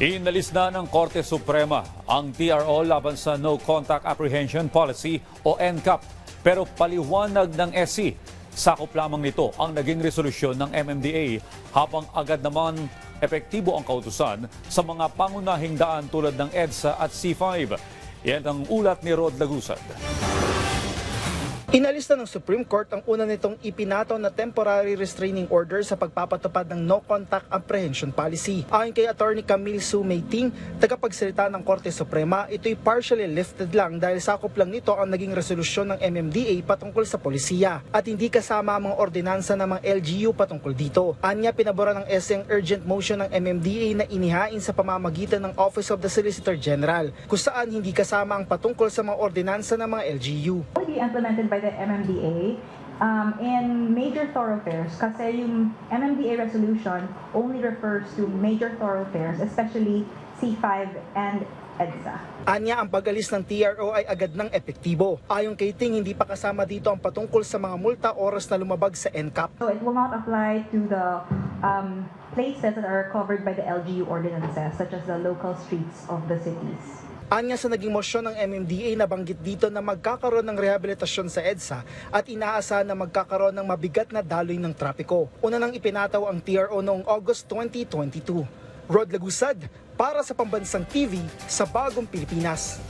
Inalis na ng Korte Suprema ang TRO laban sa No Contact Apprehension Policy o NCAP. Pero paliwanag ng SC, sakop lamang nito ang naging resolusyon ng MMDA habang agad naman epektibo ang kautusan sa mga pangunahing daan tulad ng EDSA at C5. Yan ang ulat ni Rod Lagusad. Inalis na ng Supreme Court ang una nitong ipinataw na temporary restraining order sa pagpapatupad ng No Contact Apprehension Policy. Ayon kay Attorney Camille Sue Mayting, tagapagsalita ng Korte Suprema, ito'y partially lifted lang dahil sakop lang nito ang naging resolusyon ng MMDA patungkol sa polisiya at hindi kasama ang mga ordinansa ng mga LGU patungkol dito. Anya, pinabura ng SC ang urgent motion ng MMDA na inihain sa pamamagitan ng Office of the Solicitor General, kung saan hindi kasama ang patungkol sa mga ordinansa ng mga LGU. Implemented by the MMDA in major thoroughfares kasi yung MMDA resolution only refers to major thoroughfares, especially C5 and EDSA. Anya, ang pag-alis ng TRO ay agad ng epektibo. Ayon kay Ting, hindi pa kasama dito ang patungkol sa mga multa oras na lumabag sa NCAP. So it will not apply to the places that are covered by the LGU ordinances, such as the local streets of the cities. Anya, sa naging mosyon ng MMDA, nabanggit dito na magkakaroon ng rehabilitasyon sa EDSA at inaasahan na magkakaroon ng mabigat na daloy ng trapiko. Una nang ipinataw ang TRO noong August 2022. Rod Lagusad, para sa Pambansang TV sa Bagong Pilipinas.